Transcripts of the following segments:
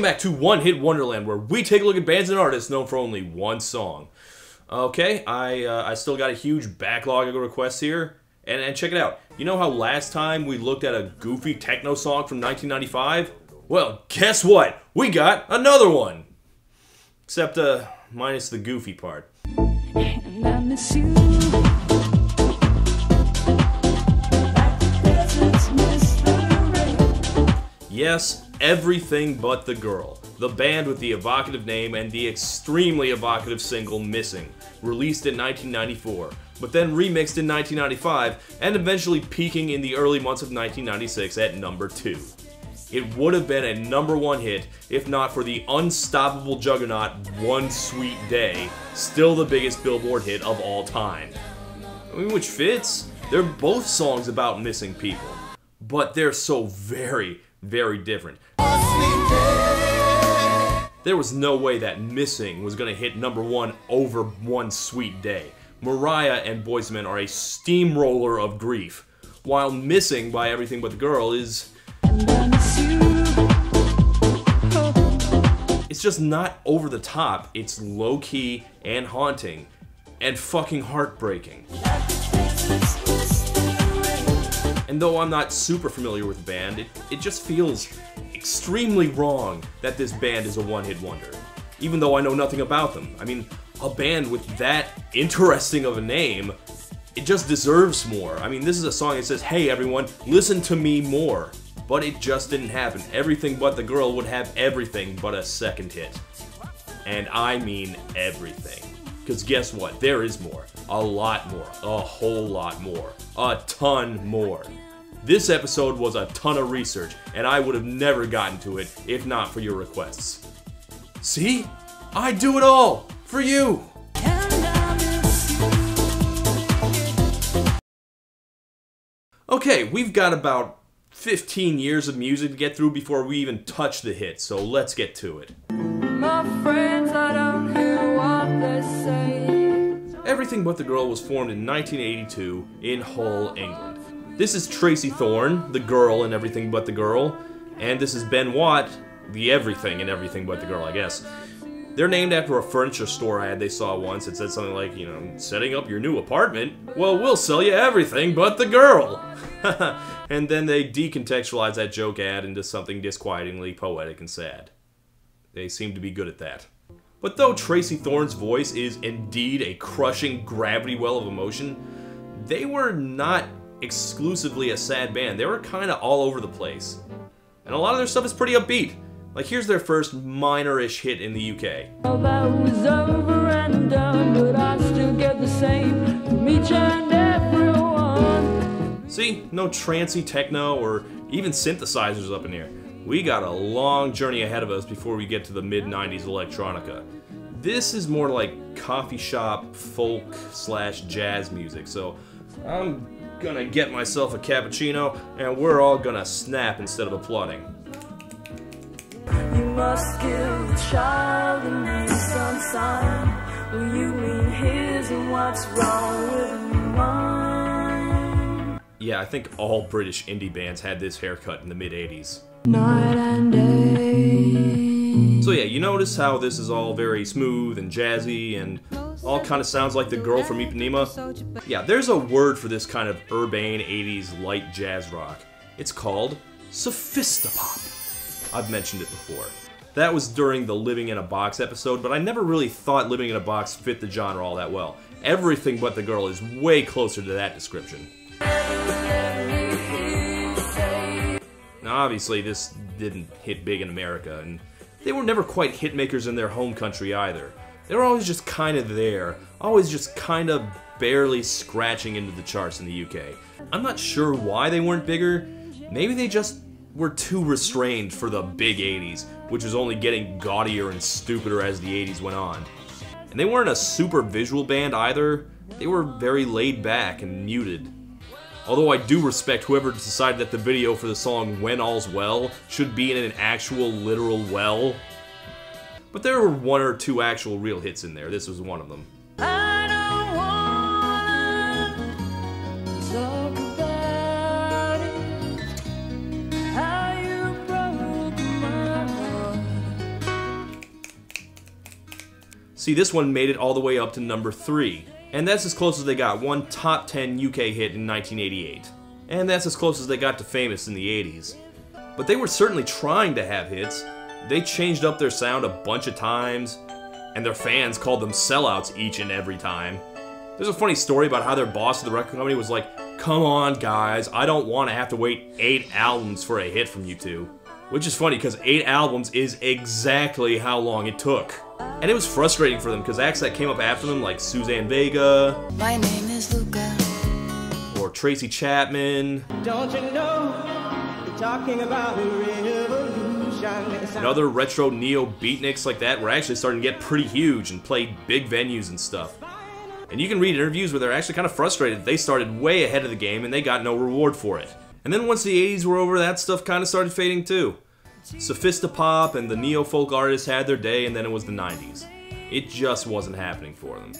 back to One Hit Wonderland, where we take a look at bands and artists known for only one song. Okay, I still got a huge backlog of requests here, and check it out. You know how last time we looked at a goofy techno song from 1995? Well, guess what? We got another one! Except, minus the goofy part. And I miss you. Yes, Everything But the Girl, the band with the evocative name and the extremely evocative single Missing, released in 1994, but then remixed in 1995, and eventually peaking in the early months of 1996 at number 2. It would have been a #1 hit if not for the unstoppable juggernaut One Sweet Day, still the biggest Billboard hit of all time. I mean, which fits. They're both songs about missing people, but they're so very, very different. There was no way that Missing was gonna hit #1 over One Sweet Day. Mariah and Boyz II Men are a steamroller of grief, while Missing by Everything But the Girl is... It's just not over the top, it's low-key and haunting, and fucking heartbreaking. And though I'm not super familiar with the band, it just feels extremely wrong that this band is a one-hit wonder, even though I know nothing about them. I mean, a band with that interesting of a name, it just deserves more. I mean, this is a song that says, hey everyone, listen to me more. But it just didn't happen. Everything But the Girl would have everything but a second hit. And I mean everything. Because guess what? There is more. A lot more. A whole lot more. A ton more. This episode was a ton of research, and I would have never gotten to it if not for your requests. See? I do it all! For you! Okay, we've got about 15 years of music to get through before we even touch the hit, so let's get to it. My friends, I don't hear what they say. Everything But the Girl was formed in 1982 in Hull, England. This is Tracey Thorn, the girl in Everything But the Girl, and this is Ben Watt, the everything in Everything But the Girl, I guess. They're named after a furniture store ad they saw once. It said something like, you know, setting up your new apartment? Well, we'll sell you everything but the girl! And then they decontextualized that joke ad into something disquietingly poetic and sad. They seem to be good at that. But though Tracey Thorn's voice is indeed a crushing gravity well of emotion, they were not exclusively a sad band. They were kinda all over the place. And a lot of their stuff is pretty upbeat. Like, here's their first minor-ish hit in the UK. Well, that was over and done, but I still get the same from each and everyone. See? No trancey techno or even synthesizers up in here. We got a long journey ahead of us before we get to the mid-90s electronica. This is more like coffee shop folk / jazz music, so I'm gonna get myself a cappuccino and we're all gonna snap instead of applauding. You must give the child a name some sign. Will you mean his and what's wrong with mine? Yeah, I think all British indie bands had this haircut in the mid-80s. Night and day. So yeah, you notice how this is all very smooth and jazzy and all kind of sounds like the girl from Ipanema? Yeah, there's a word for this kind of urbane 80s light jazz rock. It's called sophistopop. I've mentioned it before. That was during the Living in a Box episode, but I never really thought Living in a Box fit the genre all that well. Everything But the Girl is way closer to that description. Now obviously this didn't hit big in America, and they were never quite hit makers in their home country either. They were always just kind of there, always just kind of barely scratching into the charts in the UK. I'm not sure why they weren't bigger. Maybe they just were too restrained for the big 80s, which was only getting gaudier and stupider as the 80s went on. And they weren't a super visual band either. They were very laid back and muted. Although I do respect whoever decided that the video for the song When All's Well should be in an actual literal well. But there were one or two actual real hits in there. This was one of them. I don't wanna talk about it. How you broke my heart. See, this one made it all the way up to number 3. And that's as close as they got, one top 10 UK hit in 1988. And that's as close as they got to famous in the 80s. But they were certainly trying to have hits. They changed up their sound a bunch of times, and their fans called them sellouts each and every time. There's a funny story about how their boss at the record company was like, "Come on guys, I don't want to have to wait 8 albums for a hit from you two." Which is funny, because 8 albums is exactly how long it took. And it was frustrating for them, because acts that came up after them, like Suzanne Vega, My name is Luca. or Tracy Chapman, Don't you know, you're talking about a revolution. and other retro neo beatniks like that were actually starting to get pretty huge and played big venues and stuff. And you can read interviews where they're actually kind of frustrated. They started way ahead of the game and they got no reward for it. And then once the 80s were over, that stuff kind of started fading too. Sophistopop and the neo-folk artists had their day, and then it was the 90s. It just wasn't happening for them.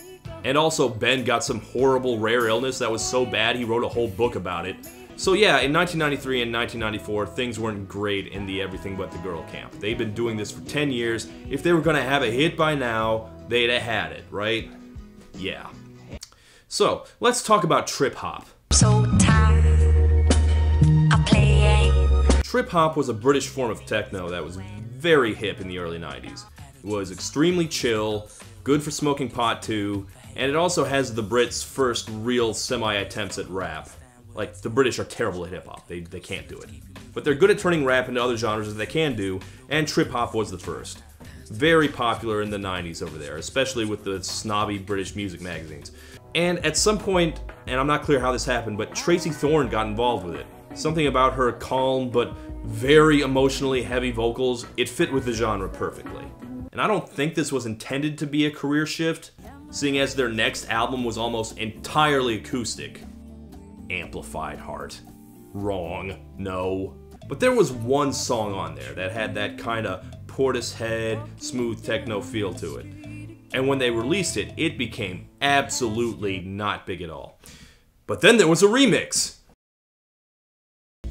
And also, Ben got some horrible rare illness that was so bad he wrote a whole book about it. So yeah, in 1993 and 1994, things weren't great in the Everything But the Girl camp. They've been doing this for 10 years. If they were gonna have a hit by now, they'd have had it, right? Yeah. So, let's talk about trip-hop. So tired of playing. Trip-hop was a British form of techno that was very hip in the early 90s. It was extremely chill, good for smoking pot too, and it also has the Brits' first real semi-attempts at rap. Like, the British are terrible at hip-hop, they can't do it. But they're good at turning rap into other genres that they can do, and trip-hop was the first. Very popular in the 90s over there, especially with the snobby British music magazines. And at some point, and I'm not clear how this happened, but Tracey Thorn got involved with it. Something about her calm but very emotionally heavy vocals, it fit with the genre perfectly. And I don't think this was intended to be a career shift, seeing as their next album was almost entirely acoustic. Amplified Heart. Wrong. No. But there was one song on there that had that kind of Portishead, smooth techno feel to it. And when they released it, it became absolutely not big at all. But then there was a remix!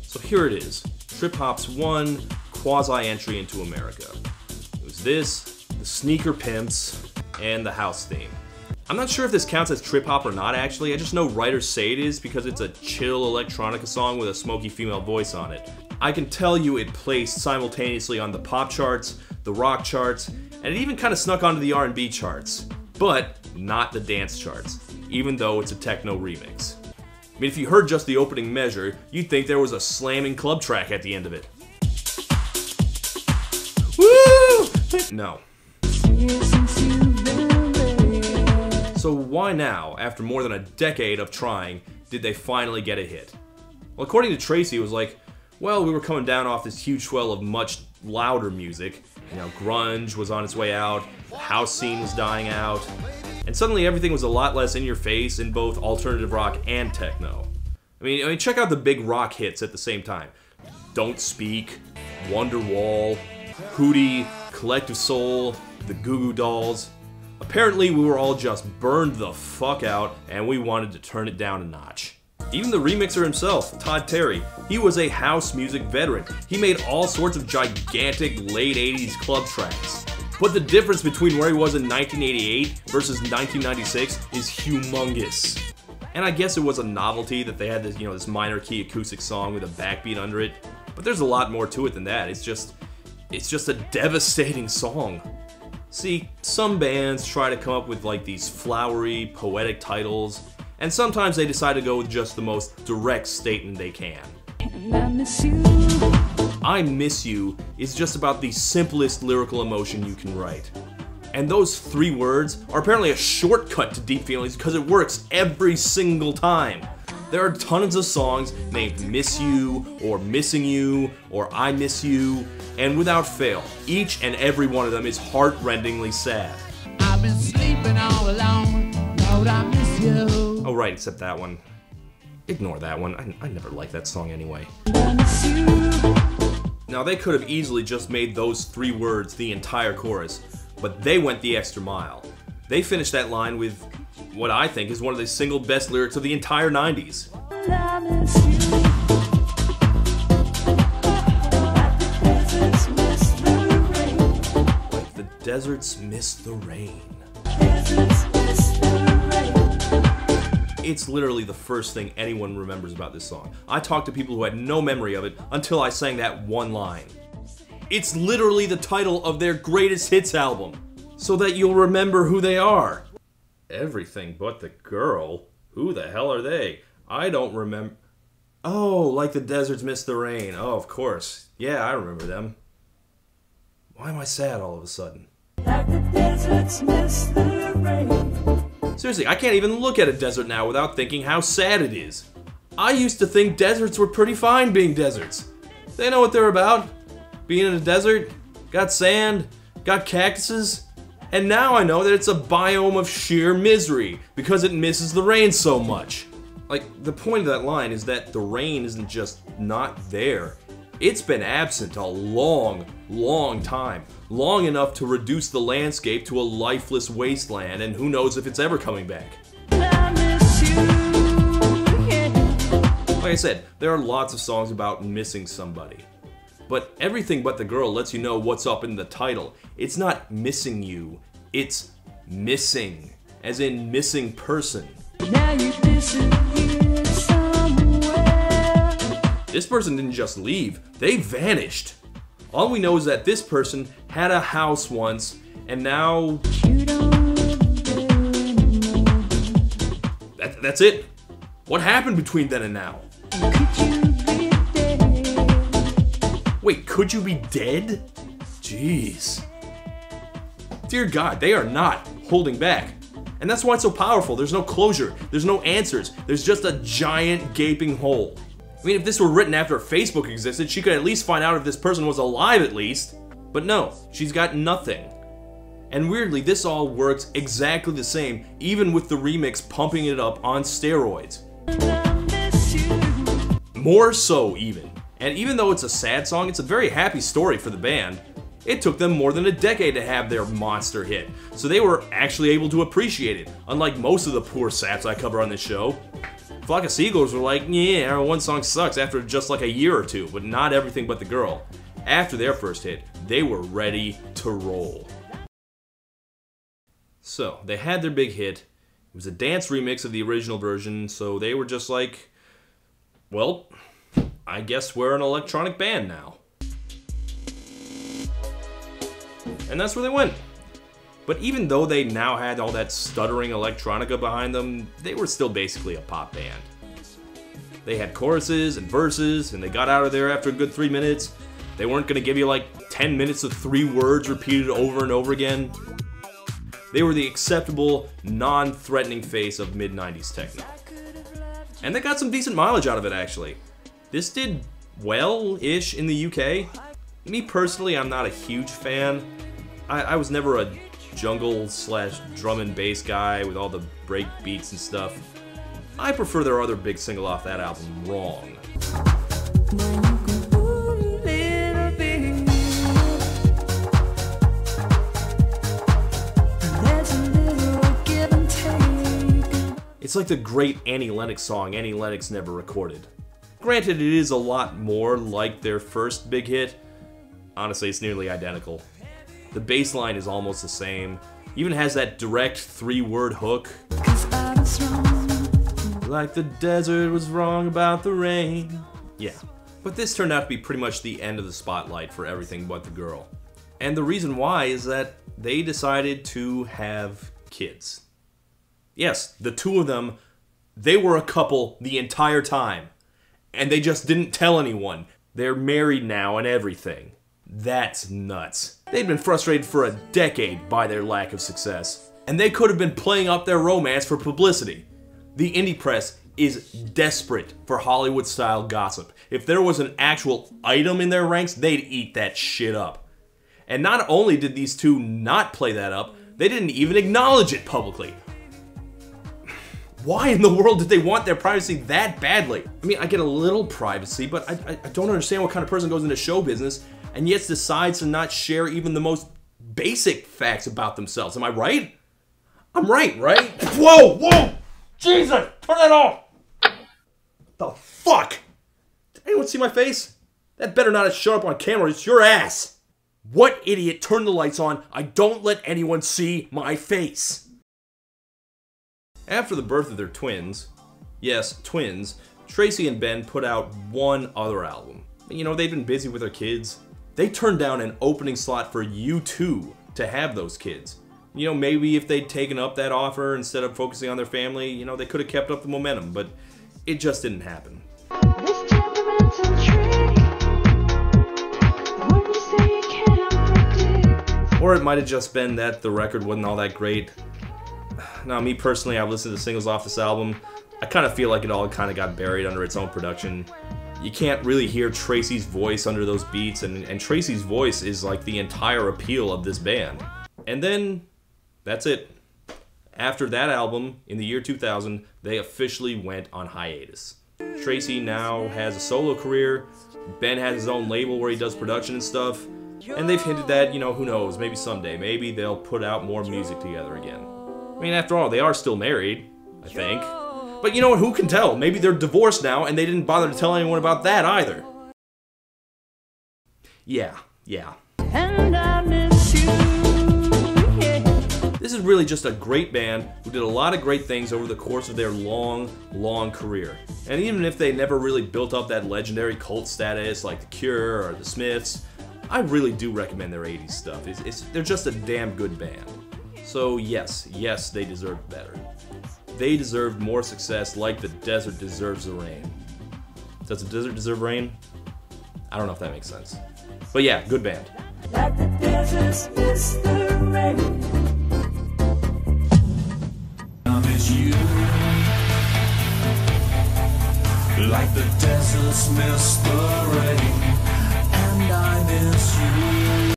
So here it is, trip-hop's one quasi-entry into America. It was this, the Sneaker Pimps, and the house theme. I'm not sure if this counts as trip-hop or not actually, I just know writers say it is because it's a chill electronica song with a smoky female voice on it. I can tell you it placed simultaneously on the pop charts, the rock charts, and it even kind of snuck onto the R&B charts. But not the dance charts, even though it's a techno remix. I mean, if you heard just the opening measure, you'd think there was a slamming club track at the end of it. Woo! No. So why now, after more than a decade of trying, did they finally get a hit? Well, according to Tracey, it was like, well, we were coming down off this huge swell of much louder music. You know, grunge was on its way out, the house scene was dying out, and suddenly everything was a lot less in your face in both alternative rock and techno. I mean, check out the big rock hits at the same time. Don't Speak, Wonderwall, Hootie, Collective Soul, the Goo Goo Dolls. Apparently we were all just burned the fuck out and we wanted to turn it down a notch. Even the remixer himself, Todd, he was a house music veteran. He made all sorts of gigantic late 80s club tracks. But the difference between where he was in 1988 versus 1996 is humongous. And I guess it was a novelty that they had this, this minor key acoustic song with a backbeat under it. But there's a lot more to it than that. It's just a devastating song. See, some bands try to come up with like these flowery, poetic titles, and sometimes they decide to go with just the most direct statement they can. I miss you. I Miss You is just about the simplest lyrical emotion you can write. And those 3 words are apparently a shortcut to deep feelings because it works every single time. There are tons of songs named Miss You, or Missing You, or I Miss You, and without fail, each and every one of them is heart-rendingly sad. I've been sleeping all alone, Lord, I miss you. Oh right, except that one. Ignore that one, I never liked that song anyway. I miss you. Now they could have easily just made those 3 words the entire chorus, but they went the extra mile. They finished that line with what I think is one of the single best lyrics of the entire 90s. I miss you. Like the deserts miss the rain. It's literally the first thing anyone remembers about this song. I talked to people who had no memory of it until I sang that one line. It's literally the title of their greatest hits album, so that you'll remember who they are. Everything But the Girl? Who the hell are they? I don't remember. Oh, like the deserts miss the rain. Oh, of course. Yeah, I remember them. Why am I sad all of a sudden? Like the deserts miss the rain. Seriously, I can't even look at a desert now without thinking how sad it is. I used to think deserts were pretty fine being deserts. They know what they're about. Being in a desert, got sand, got cactuses, and now I know that it's a biome of sheer misery because it misses the rain so much. Like, the point of that line is that the rain isn't just not there. It's been absent a long, long time. Long enough to reduce the landscape to a lifeless wasteland, and who knows if it's ever coming back. I miss you, yeah. Like I said, there are lots of songs about missing somebody. But Everything But the Girl lets you know what's up in the title. It's not missing you, it's missing. As in missing person. Now you disappear somewhere. This person didn't just leave, they vanished. All we know is that this person had a house once, and now... You don't live there anymore. That's it. What happened between then and now? Could you be dead? Wait, could you be dead? Jeez. Dear God, they are not holding back. And that's why it's so powerful. There's no closure. There's no answers. There's just a giant gaping hole. I mean, if this were written after Facebook existed, she could at least find out if this person was alive at least. But no, she's got nothing. And weirdly, this all works exactly the same, even with the remix pumping it up on steroids. I miss you. More so, even. And even though it's a sad song, it's a very happy story for the band. It took them more than a decade to have their monster hit, so they were actually able to appreciate it, unlike most of the poor saps I cover on this show. Flock of Seagulls were like, yeah, our one song sucks after just like a year or two, but not Everything But the Girl. After their first hit, they were ready to roll. So, they had their big hit. It was a dance remix of the original version, so they were just like, well, I guess we're an electronic band now. And that's where they went. But even though they now had all that stuttering electronica behind them, they were still basically a pop band. They had choruses and verses, and they got out of there after a good 3 minutes. They weren't gonna give you like 10 minutes of 3 words repeated over and over again. They were the acceptable, non-threatening face of mid-90s techno. And they got some decent mileage out of it, actually. This did well-ish in the UK. Me personally, I'm not a huge fan. I was never a jungle/drum and bass guy with all the break beats and stuff. I prefer their other big single off that album, Wrong. It's like the great Annie Lennox song Annie Lennox never recorded. Granted, it is a lot more like their first big hit. Honestly, it's nearly identical. The bass line is almost the same. Even has that direct 3-word hook. Like the desert was wrong about the rain. Yeah. But this turned out to be pretty much the end of the spotlight for Everything But the Girl. And the reason why is that they decided to have kids. Yes, the two of them, they were a couple the entire time. And they just didn't tell anyone. They're married now and everything. That's nuts. They'd been frustrated for a decade by their lack of success. And they could have been playing up their romance for publicity. The indie press is desperate for Hollywood-style gossip. If there was an actual item in their ranks, they'd eat that shit up. And not only did these two not play that up, they didn't even acknowledge it publicly. Why in the world did they want their privacy that badly? I mean, I get a little privacy, but I don't understand what kind of person goes into show business and yet decides to not share even the most basic facts about themselves. Am I right? I'm right? Whoa, whoa! Jesus! Turn that off! The fuck? Did anyone see my face? That better not have shown up on camera, it's your ass! What idiot turned the lights on? I don't let anyone see my face. After the birth of their twins, yes, twins, Tracey and Ben put out one other album. You know, they've been busy with their kids. They turned down an opening slot for U2 to have those kids. You know, maybe if they'd taken up that offer instead of focusing on their family, you know, they could have kept up the momentum, but it just didn't happen. Or it might have just been that the record wasn't all that great. Now, me personally, I've listened to singles off this album. I kind of feel like it all kind of got buried under its own production. You can't really hear Tracey's voice under those beats, and Tracey's voice is like the entire appeal of this band. And then, that's it. After that album, in the year 2000, they officially went on hiatus. Tracey now has a solo career, Ben has his own label where he does production and stuff, and they've hinted that, you know, who knows, maybe someday, maybe they'll put out more music together again. I mean, after all, they are still married, I think. But you know what, who can tell? Maybe they're divorced now and they didn't bother to tell anyone about that either. Yeah. And I miss you, yeah. This is really just a great band who did a lot of great things over the course of their long career. And even if they never really built up that legendary cult status like The Cure or The Smiths, I really do recommend their 80s stuff. They're just a damn good band. So yes, they deserved better. They deserved more success like the desert deserves the rain. Does the desert deserve rain? I don't know if that makes sense. But yeah, good band. Like the deserts miss the rain. I miss you. Like the deserts miss the rain. And I miss you.